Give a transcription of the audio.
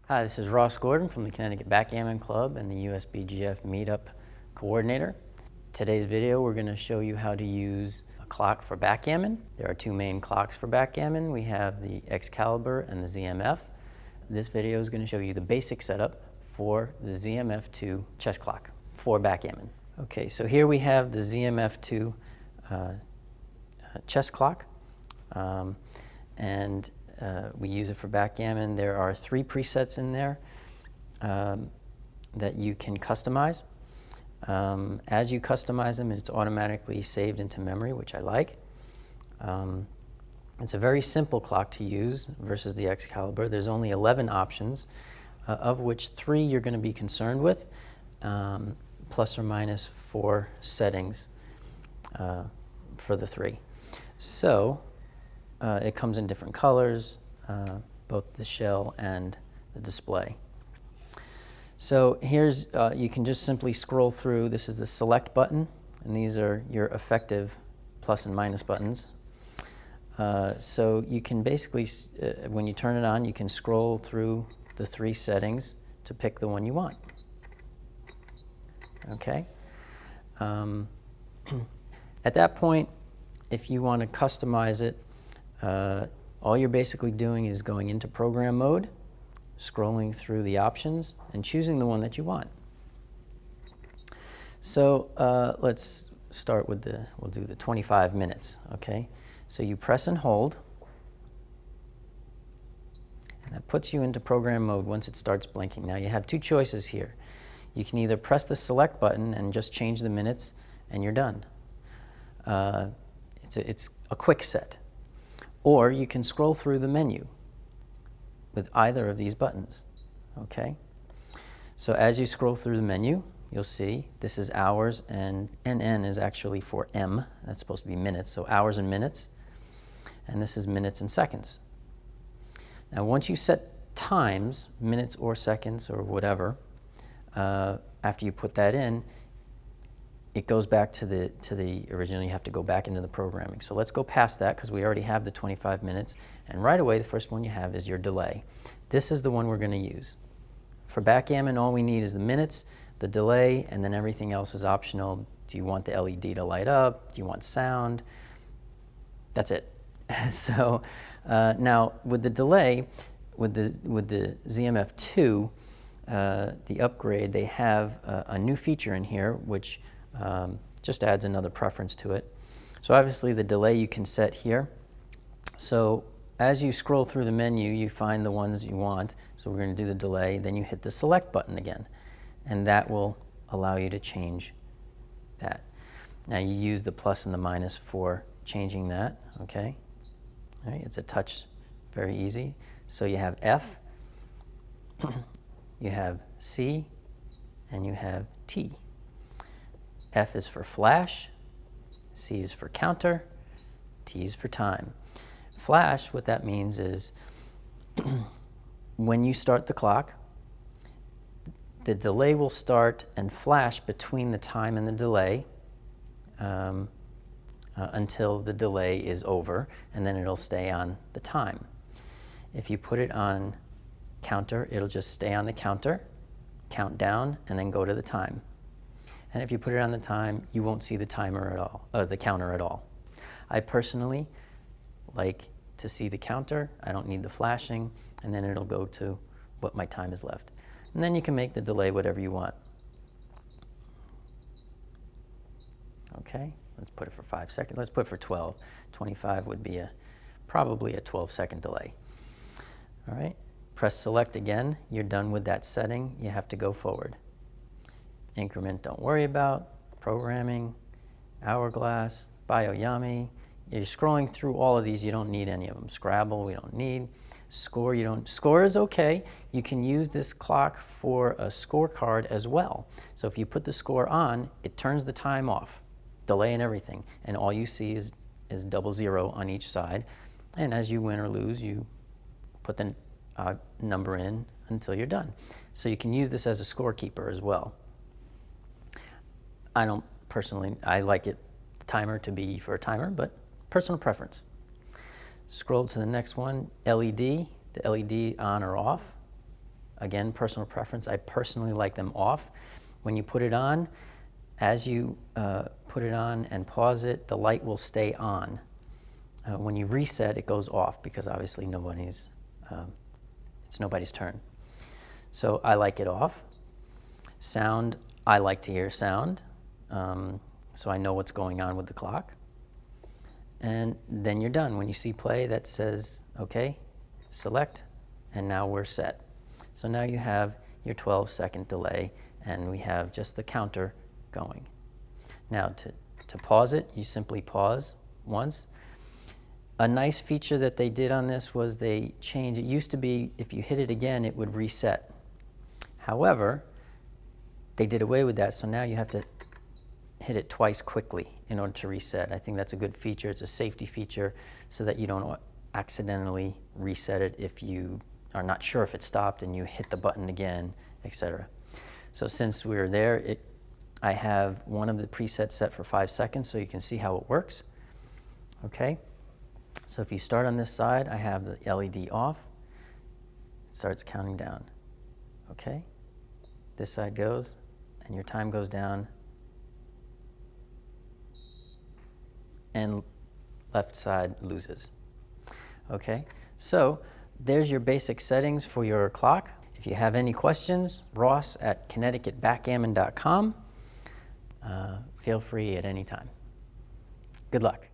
Hi, this is Ross Gordon from the Connecticut Backgammon Club and the USBGF Meetup Coordinator. Today's video we're going to show you how to use a clock for backgammon. There are two main clocks for backgammon. We have the Excalibur and the ZMF. This video is going to show you the basic setup for the ZMF-II chess clock for backgammon. Okay, so here we have the ZMF-II chess clock. We use it for backgammon. There are 3 presets in there that you can customize. As you customize them, it's automatically saved into memory, which I like. It's a very simple clock to use versus the Excalibur. There's only 11 options, of which 3 you're going to be concerned with, plus or minus 4 settings for the 3. So it comes in different colors, both the shell and the display. So here's, you can just simply scroll through. This is the select button, and these are your effective plus and minus buttons. So you can basically, when you turn it on, you can scroll through the 3 settings to pick the one you want. Okay. At that point, if you want to customize it, all you're basically doing is going into program mode, scrolling through the options, and choosing the one that you want. So let's start with we'll do the 25 minutes, okay? So you press and hold, and that puts you into program mode once it starts blinking. Now you have 2 choices here. You can either press the select button and just change the minutes, and you're done. It's a quick set. Or you can scroll through the menu with either of these buttons, okay? So as you scroll through the menu, you'll see this is hours, and NN is actually for M. That's supposed to be minutes, so hours and minutes. And this is minutes and seconds. Now once you set times, minutes or seconds or whatever, after you put that in, it goes back to the original. You have to go back into the programming. So let's go past that because we already have the 25 minutes. And right away, the first one you have is your delay. This is the one we're going to use. For backgammon, all we need is the minutes, the delay, and then everything else is optional. Do you want the LED to light up? Do you want sound? That's it. So now with the delay, with the ZMF-II, the upgrade, they have a new feature in here which just adds another preference to it. So obviously the delay you can set here. So as you scroll through the menu, you find the ones you want. So we're going to do the delay, then you hit the select button again, and that will allow you to change that. Now you use the plus and the minus for changing that, okay? All right, it's a touch, very easy. So you have F, you have C, and you have T. F is for flash, C is for counter, T is for time. Flash, what that means is when you start the clock, the delay will start and flash between the time and the delay until the delay is over, and then it'll stay on the time. If you put it on counter, it'll just stay on the counter, count down, and then go to the time. And if you put it on the time, you won't see the timer at all, the counter at all. I personally like to see the counter. I don't need the flashing, and then it'll go to what my time is left. And then you can make the delay whatever you want. Okay, let's put it for 5 seconds. Let's put it for 12. 25 would be probably a 12-second delay. All right, press select again. You're done with that setting. You have to go forward. Increment, don't worry about. Programming, hourglass, Bioyami. You're scrolling through all of these. You don't need any of them. Scrabble, we don't need. Score, you don't. Score is okay. You can use this clock for a scorecard as well. So if you put the score on, it turns the time off, delay and everything, and all you see is 00 on each side. And as you win or lose, you put the number in until you're done. So you can use this as a scorekeeper as well. I don't personally, I like it, the timer to be for a timer, but personal preference. Scroll to the next one, LED, the LED on or off. Again, personal preference. I personally like them off. When you put it on, as you put it on and pause it, the light will stay on. When you reset, it goes off because obviously it's nobody's turn. So I like it off. Sound, I like to hear sound, so I know what's going on with the clock. And then you're done. When you see play, that says, okay, select, and now we're set. So now you have your 12-second delay, and we have just the counter going. Now to pause it, you simply pause once. A nice feature that they did on this was they changed, it used to be if you hit it again, it would reset. However, they did away with that, so now you have to hit it twice quickly in order to reset. I think that's a good feature. It's a safety feature so that you don't accidentally reset it if you are not sure if it stopped and you hit the button again, etc. So since we're there, I have one of the presets set for 5 seconds so you can see how it works. Okay, so if you start on this side, I have the LED off. It starts counting down. Okay, this side goes, and your time goes down, and left side loses. Okay, so there's your basic settings for your clock. If you have any questions, Ross at ConnecticutBackgammon.com. Feel free at any time. Good luck.